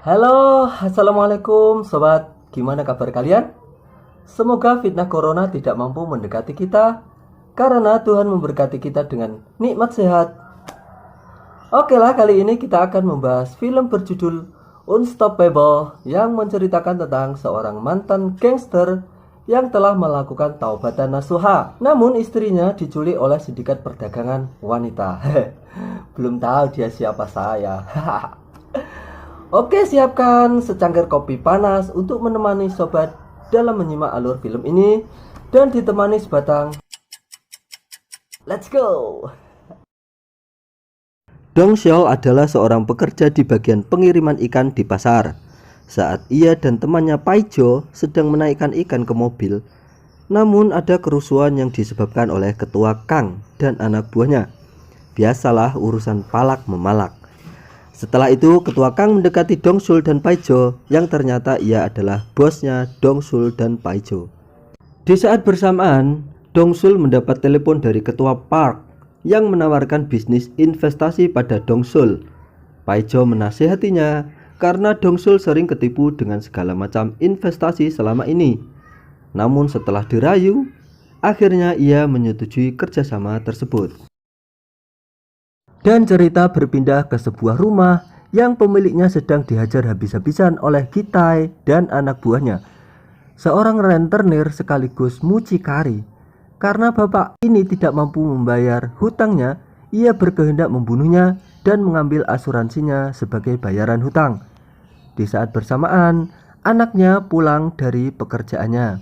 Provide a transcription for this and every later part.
Halo, assalamualaikum sobat. Gimana kabar kalian? Semoga fitnah corona tidak mampu mendekati kita, karena Tuhan memberkati kita dengan nikmat sehat. Oke lah, kali ini kita akan membahas film berjudul Unstoppable yang menceritakan tentang seorang mantan gangster yang telah melakukan taubatan nasuha. Namun istrinya diculik oleh sindikat perdagangan wanita. Belum tahu dia siapa saya. Oke, siapkan secangkir kopi panas untuk menemani sobat dalam menyimak alur film ini dan ditemani sebatang. Let's go! Dong Xiao adalah seorang pekerja di bagian pengiriman ikan di pasar. Saat ia dan temannya Pai Jo sedang menaikkan ikan ke mobil, namun ada kerusuhan yang disebabkan oleh ketua Kang dan anak buahnya. Biasalah urusan palak memalak. Setelah itu ketua Kang mendekati Dong Sul dan Pai Jo yang ternyata ia adalah bosnya Dong Sul dan Pai Jo. Di saat bersamaan, Dong Sul mendapat telepon dari ketua Park yang menawarkan bisnis investasi pada Dong Sul. Pai Jo menasihatinya karena Dong Sul sering ketipu dengan segala macam investasi selama ini. Namun setelah dirayu, akhirnya ia menyetujui kerjasama tersebut. Dan cerita berpindah ke sebuah rumah yang pemiliknya sedang dihajar habis-habisan oleh Gitai dan anak buahnya, seorang rentenir sekaligus mucikari. Karena bapak ini tidak mampu membayar hutangnya, ia berkehendak membunuhnya dan mengambil asuransinya sebagai bayaran hutang. Di saat bersamaan, anaknya pulang dari pekerjaannya.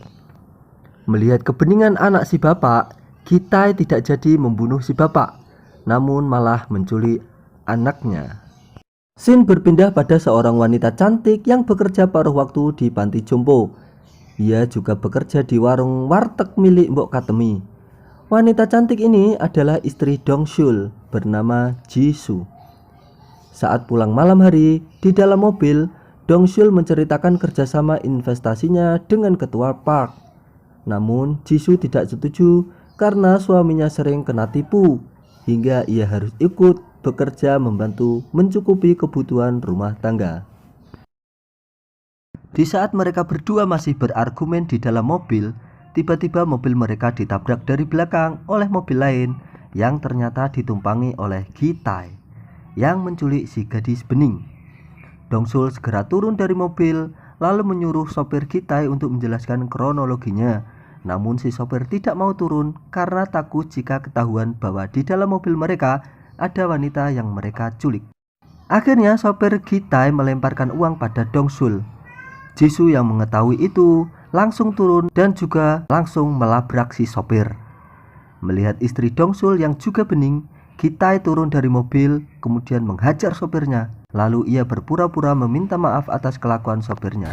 Melihat kebeningan anak si bapak, Gitai tidak jadi membunuh si bapak, namun malah menculik anaknya. Scene berpindah pada seorang wanita cantik yang bekerja paruh waktu di panti jompo. Ia juga bekerja di warung warteg milik Mbok Katemi. Wanita cantik ini adalah istri Dong Sul bernama Jisoo. Saat pulang malam hari, di dalam mobil, Dong Sul menceritakan kerjasama investasinya dengan ketua Park. Namun Jisoo tidak setuju karena suaminya sering kena tipu, hingga ia harus ikut bekerja membantu mencukupi kebutuhan rumah tangga. Di saat mereka berdua masih berargumen di dalam mobil, tiba-tiba mobil mereka ditabrak dari belakang oleh mobil lain yang ternyata ditumpangi oleh Gitai yang menculik si gadis bening. Dong Sul segera turun dari mobil lalu menyuruh sopir Gitai untuk menjelaskan kronologinya. Namun si sopir tidak mau turun karena takut jika ketahuan bahwa di dalam mobil mereka ada wanita yang mereka culik. Akhirnya sopir Gitai melemparkan uang pada Dong Sul. Jisoo yang mengetahui itu langsung turun dan juga langsung melabrak si sopir. Melihat istri Dong Sul yang juga bening, Gitai turun dari mobil kemudian menghajar sopirnya. Lalu ia berpura-pura meminta maaf atas kelakuan sopirnya.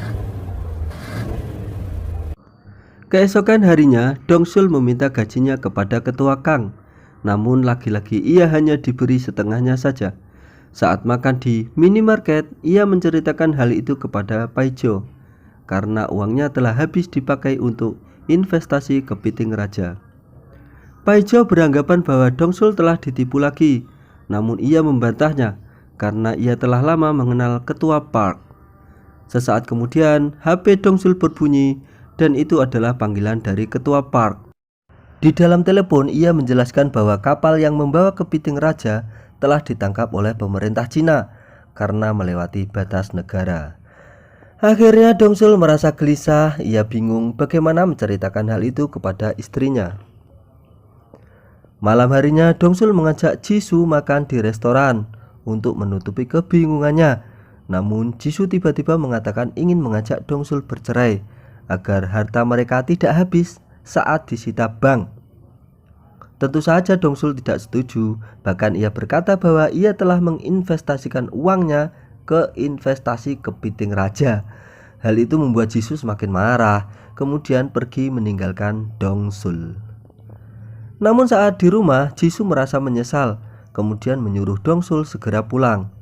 Keesokan harinya, Dong Sul meminta gajinya kepada ketua Kang. Namun lagi-lagi ia hanya diberi setengahnya saja. Saat makan di minimarket, ia menceritakan hal itu kepada Pai Jo karena uangnya telah habis dipakai untuk investasi kepiting raja. Pai Jo beranggapan bahwa Dong Sul telah ditipu lagi, namun ia membantahnya karena ia telah lama mengenal ketua Park. Sesaat kemudian, HP Dong Sul berbunyi dan itu adalah panggilan dari ketua Park. Di dalam telepon ia menjelaskan bahwa kapal yang membawa kepiting raja telah ditangkap oleh pemerintah Cina karena melewati batas negara. Akhirnya Dong Sul merasa gelisah, ia bingung bagaimana menceritakan hal itu kepada istrinya. Malam harinya Dong Sul mengajak Jisoo makan di restoran untuk menutupi kebingungannya. Namun Jisoo tiba-tiba mengatakan ingin mengajak Dong Sul bercerai agar harta mereka tidak habis saat disita bank. Tentu saja Dong Sul tidak setuju, bahkan ia berkata bahwa ia telah menginvestasikan uangnya ke investasi kepiting raja. Hal itu membuat Jisoo semakin marah, kemudian pergi meninggalkan Dong Sul. Namun saat di rumah, Jisoo merasa menyesal, kemudian menyuruh Dong Sul segera pulang.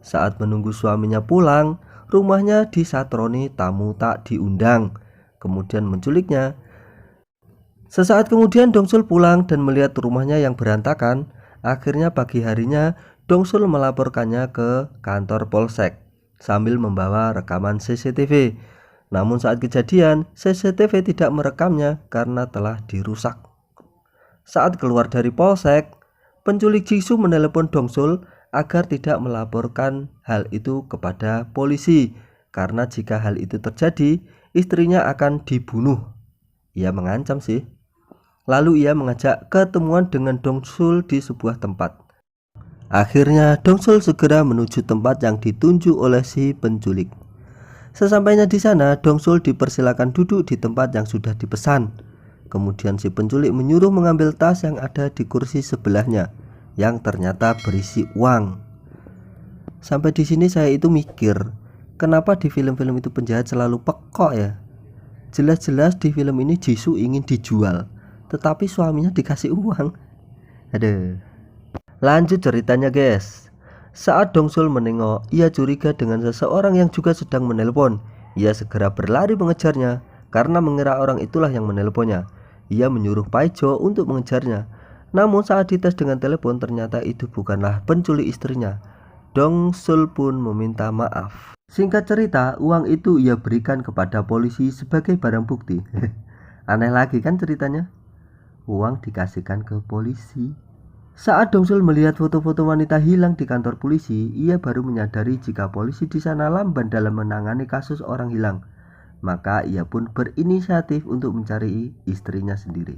Saat menunggu suaminya pulang, rumahnya disatroni tamu tak diundang, kemudian menculiknya. Sesaat kemudian Dong Sul pulang dan melihat rumahnya yang berantakan. Akhirnya pagi harinya Dongsul melaporkannya ke kantor polsek sambil membawa rekaman CCTV. Namun saat kejadian, CCTV tidak merekamnya karena telah dirusak. Saat keluar dari polsek, penculik Jisoo menelepon Dongsul agar tidak melaporkan hal itu kepada polisi, karena jika hal itu terjadi, istrinya akan dibunuh. Ia mengancam sih. Lalu ia mengajak ketemuan dengan Dongsul di sebuah tempat. Akhirnya Dongsul segera menuju tempat yang ditunjuk oleh si penculik. Sesampainya di sana, Dongsul dipersilakan duduk di tempat yang sudah dipesan. Kemudian si penculik menyuruh mengambil tas yang ada di kursi sebelahnya, yang ternyata berisi uang. Sampai di sini saya itu mikir, kenapa di film-film itu penjahat selalu pekok ya? Jelas-jelas di film ini Jisoo ingin dijual, tetapi suaminya dikasih uang. Aduh. Lanjut ceritanya guys. Saat Dongsul menengok, ia curiga dengan seseorang yang juga sedang menelpon. Ia segera berlari mengejarnya karena mengira orang itulah yang menelponnya. Ia menyuruh Paijo untuk mengejarnya. Namun saat dites dengan telepon, ternyata itu bukanlah penculik istrinya. Dongsul pun meminta maaf. Singkat cerita, uang itu ia berikan kepada polisi sebagai barang bukti. Aneh lagi kan ceritanya? Uang dikasihkan ke polisi. Saat Dongsul melihat foto-foto wanita hilang di kantor polisi, ia baru menyadari jika polisi di sana lamban dalam menangani kasus orang hilang. Maka ia pun berinisiatif untuk mencari istrinya sendiri.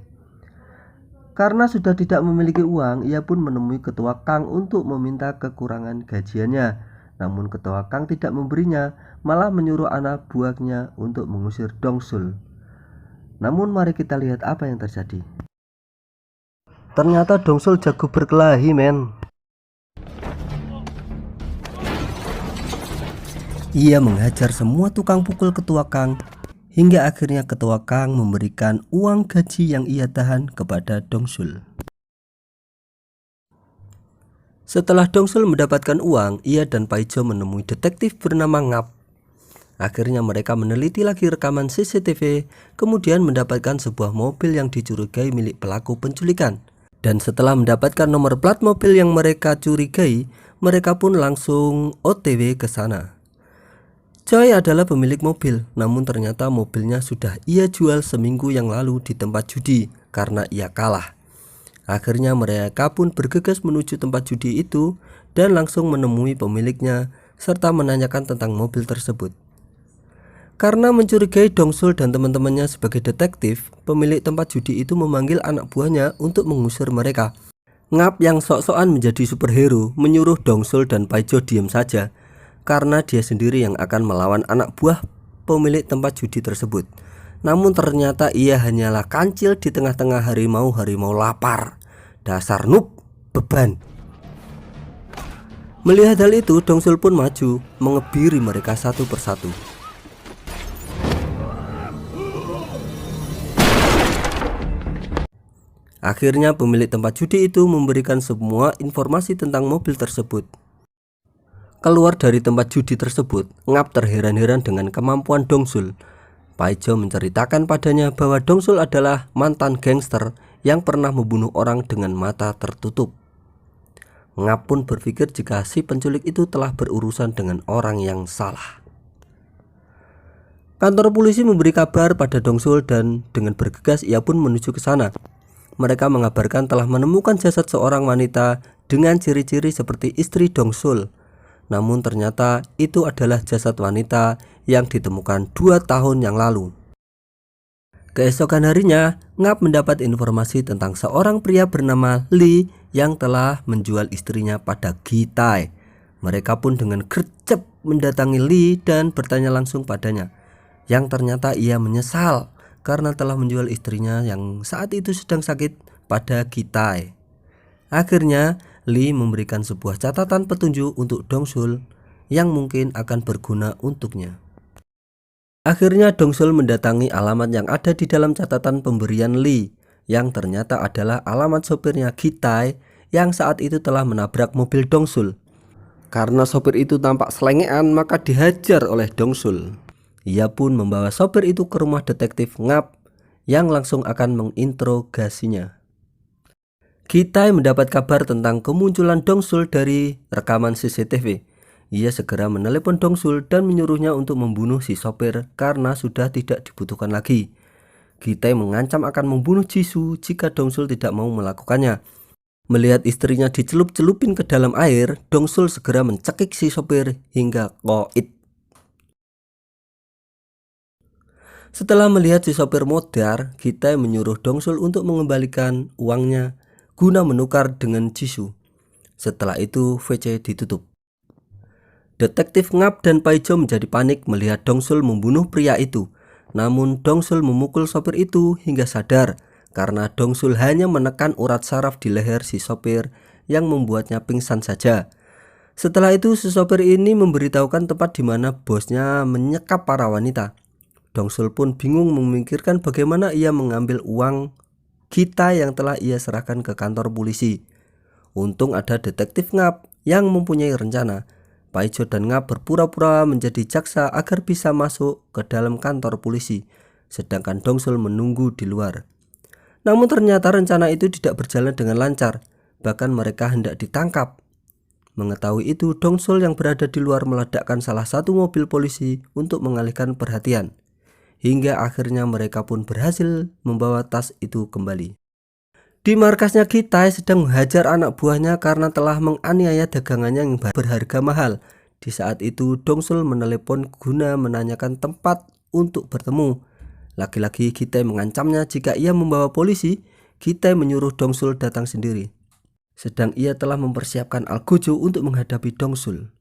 Karena sudah tidak memiliki uang, ia pun menemui ketua Kang untuk meminta kekurangan gajiannya. Namun ketua Kang tidak memberinya, malah menyuruh anak buahnya untuk mengusir Dongsul. Namun mari kita lihat apa yang terjadi. Ternyata Dongsul jago berkelahi men. Ia menghajar semua tukang pukul ketua Kang, hingga akhirnya ketua Kang memberikan uang gaji yang ia tahan kepada Dongsul. Setelah Dongsul mendapatkan uang, ia dan Paijo menemui detektif bernama Ngap. Akhirnya mereka meneliti lagi rekaman CCTV, kemudian mendapatkan sebuah mobil yang dicurigai milik pelaku penculikan. Dan setelah mendapatkan nomor plat mobil yang mereka curigai, mereka pun langsung OTW ke sana. Choi adalah pemilik mobil, namun ternyata mobilnya sudah ia jual seminggu yang lalu di tempat judi karena ia kalah. Akhirnya mereka pun bergegas menuju tempat judi itu dan langsung menemui pemiliknya serta menanyakan tentang mobil tersebut. Karena mencurigai Dongsul dan teman-temannya sebagai detektif, pemilik tempat judi itu memanggil anak buahnya untuk mengusir mereka. Ngap yang sok-sokan menjadi superhero menyuruh Dongsul dan Paijo diam saja, karena dia sendiri yang akan melawan anak buah pemilik tempat judi tersebut. Namun ternyata ia hanyalah kancil di tengah-tengah harimau-harimau lapar. Dasar noob, beban. Melihat hal itu, Dongsul pun maju, mengebiri mereka satu persatu. Akhirnya pemilik tempat judi itu memberikan semua informasi tentang mobil tersebut. Keluar dari tempat judi tersebut, Ngap terheran-heran dengan kemampuan Dongsul. Paijo menceritakan padanya bahwa Dongsul adalah mantan gangster yang pernah membunuh orang dengan mata tertutup. Ngap pun berpikir jika si penculik itu telah berurusan dengan orang yang salah. Kantor polisi memberi kabar pada Dongsul dan dengan bergegas ia pun menuju ke sana. Mereka mengabarkan telah menemukan jasad seorang wanita dengan ciri-ciri seperti istri Dongsul. Namun ternyata itu adalah jasad wanita yang ditemukan 2 tahun yang lalu. Keesokan harinya, Ngap mendapat informasi tentang seorang pria bernama Lee yang telah menjual istrinya pada Gitai. Mereka pun dengan gercep mendatangi Lee dan bertanya langsung padanya. Yang ternyata ia menyesal karena telah menjual istrinya yang saat itu sedang sakit pada Gitai. Akhirnya Lee memberikan sebuah catatan petunjuk untuk Dongsul yang mungkin akan berguna untuknya. Akhirnya Dongsul mendatangi alamat yang ada di dalam catatan pemberian Lee, yang ternyata adalah alamat sopirnya Gitai yang saat itu telah menabrak mobil Dongsul. Karena sopir itu tampak selengean, maka dihajar oleh Dongsul. Ia pun membawa sopir itu ke rumah detektif Ngap yang langsung akan menginterogasinya. Kitai mendapat kabar tentang kemunculan Dongsul dari rekaman CCTV. Ia segera menelepon Dongsul dan menyuruhnya untuk membunuh si sopir karena sudah tidak dibutuhkan lagi. Kitai mengancam akan membunuh Jisoo jika Dongsul tidak mau melakukannya. Melihat istrinya dicelup-celupin ke dalam air, Dongsul segera mencekik si sopir hingga koit. Setelah melihat si sopir modar, Kitai menyuruh Dongsul untuk mengembalikan uangnya guna menukar dengan Jisoo. Setelah itu VC ditutup. Detektif Ngap dan Paijo menjadi panik melihat Dongsul membunuh pria itu. Namun Dongsul memukul sopir itu hingga sadar karena Dongsul hanya menekan urat saraf di leher si sopir yang membuatnya pingsan saja. Setelah itu si sopir ini memberitahukan tempat di mana bosnya menyekap para wanita. Dongsul pun bingung memikirkan bagaimana ia mengambil uang kita yang telah ia serahkan ke kantor polisi. Untung ada detektif Ngap yang mempunyai rencana. Paijo dan Ngap berpura-pura menjadi jaksa agar bisa masuk ke dalam kantor polisi, sedangkan Dongsul menunggu di luar. Namun ternyata rencana itu tidak berjalan dengan lancar, bahkan mereka hendak ditangkap. Mengetahui itu, Dongsul yang berada di luar meledakkan salah satu mobil polisi untuk mengalihkan perhatian. Hingga akhirnya mereka pun berhasil membawa tas itu kembali. Di markasnya Kitai sedang menghajar anak buahnya karena telah menganiaya dagangannya yang berharga mahal. Di saat itu Dongsul menelepon guna menanyakan tempat untuk bertemu. Lagi-lagi Kitai mengancamnya jika ia membawa polisi. Kitai menyuruh Dongsul datang sendiri. Sedang ia telah mempersiapkan Algojo untuk menghadapi Dongsul.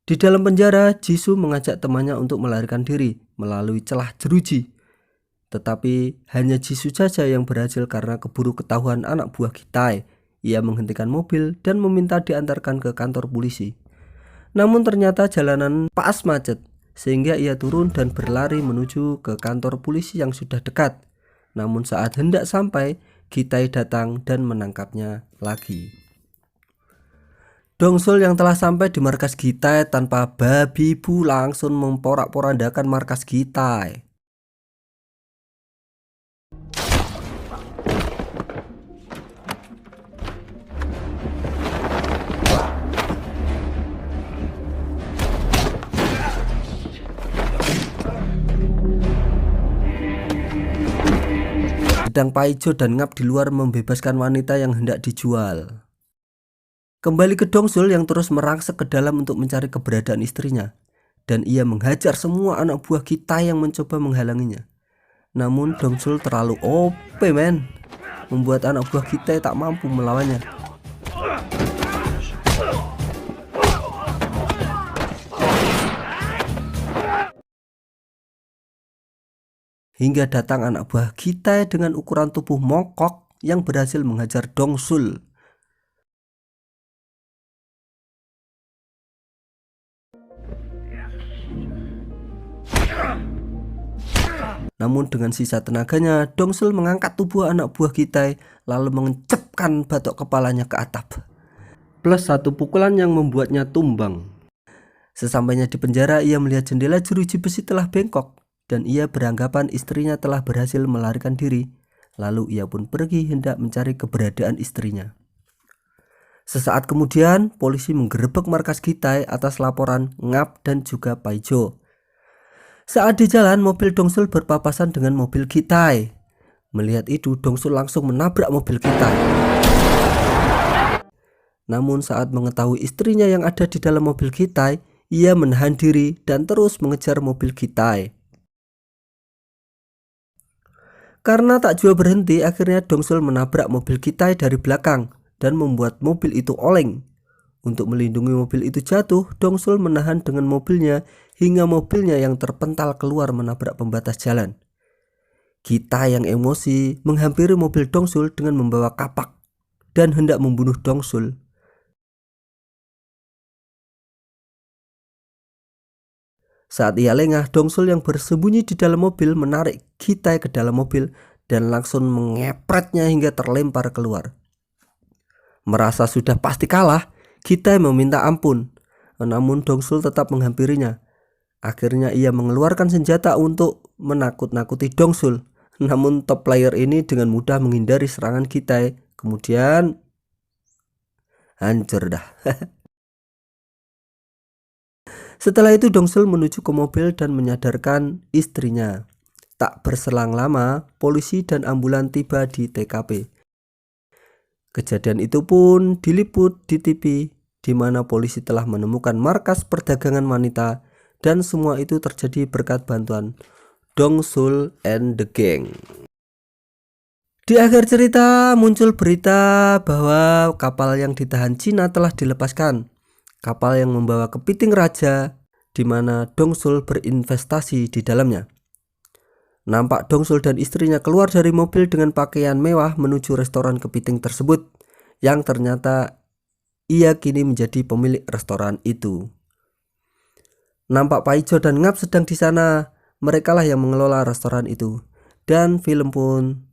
Di dalam penjara, Jisoo mengajak temannya untuk melarikan diri melalui celah jeruji. Tetapi hanya Jisoo saja yang berhasil karena keburu ketahuan anak buah Kitai. Ia menghentikan mobil dan meminta diantarkan ke kantor polisi. Namun ternyata jalanan pas macet, sehingga ia turun dan berlari menuju ke kantor polisi yang sudah dekat. Namun saat hendak sampai, Kitai datang dan menangkapnya lagi. Dongsul yang telah sampai di markas Kitai tanpa babi bu langsung memporak-porandakan markas Kitai. Sedang Paijo dan Ngap di luar membebaskan wanita yang hendak dijual. Kembali ke Dongsul yang terus merangsek ke dalam untuk mencari keberadaan istrinya. Dan ia menghajar semua anak buah Kitai yang mencoba menghalanginya. Namun Dongsul terlalu OP men, membuat anak buah Kitai tak mampu melawannya. Hingga datang anak buah Kitai dengan ukuran tubuh mongkok yang berhasil menghajar Dongsul. Namun dengan sisa tenaganya, Dongsul mengangkat tubuh anak buah Kitai lalu mengecepkan batok kepalanya ke atap. Plus satu pukulan yang membuatnya tumbang. Sesampainya di penjara, ia melihat jendela jeruji besi telah bengkok dan ia beranggapan istrinya telah berhasil melarikan diri. Lalu ia pun pergi hendak mencari keberadaan istrinya. Sesaat kemudian, polisi menggerebek markas Kitai atas laporan Ngap dan juga Paijo. Saat di jalan, mobil Dongsul berpapasan dengan mobil Kitai. Melihat itu, Dongsul langsung menabrak mobil Kitai. Namun saat mengetahui istrinya yang ada di dalam mobil Kitai, ia menahan diri dan terus mengejar mobil Kitai. Karena tak jua berhenti, akhirnya Dongsul menabrak mobil Kitai dari belakang dan membuat mobil itu oleng. Untuk melindungi mobil itu jatuh, Dongsul menahan dengan mobilnya hingga mobilnya yang terpental keluar menabrak pembatas jalan. Kitai yang emosi menghampiri mobil Dongsul dengan membawa kapak dan hendak membunuh Dongsul. Saat ia lengah, Dongsul yang bersembunyi di dalam mobil menarik Kitai ke dalam mobil dan langsung mengepretnya hingga terlempar keluar. Merasa sudah pasti kalah, Kitai meminta ampun, namun Dongsul tetap menghampirinya. Akhirnya ia mengeluarkan senjata untuk menakut-nakuti Dongsul. Namun top player ini dengan mudah menghindari serangan Kitai Kemudian hancur dah. Setelah itu Dongsul menuju ke mobil dan menyadarkan istrinya. Tak berselang lama, polisi dan ambulan tiba di TKP. Kejadian itu pun diliput di TV, di mana polisi telah menemukan markas perdagangan wanita, dan semua itu terjadi berkat bantuan Dongsul and the Gang. Di akhir cerita muncul berita bahwa kapal yang ditahan Cina telah dilepaskan. Kapal yang membawa kepiting raja, di mana Dongsul berinvestasi di dalamnya. Nampak Dongsul dan istrinya keluar dari mobil dengan pakaian mewah menuju restoran kepiting tersebut, yang ternyata ia kini menjadi pemilik restoran itu. Nampak Paijo dan Ngap sedang di sana, merekalah yang mengelola restoran itu. Dan film pun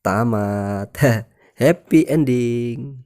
tamat. Happy ending.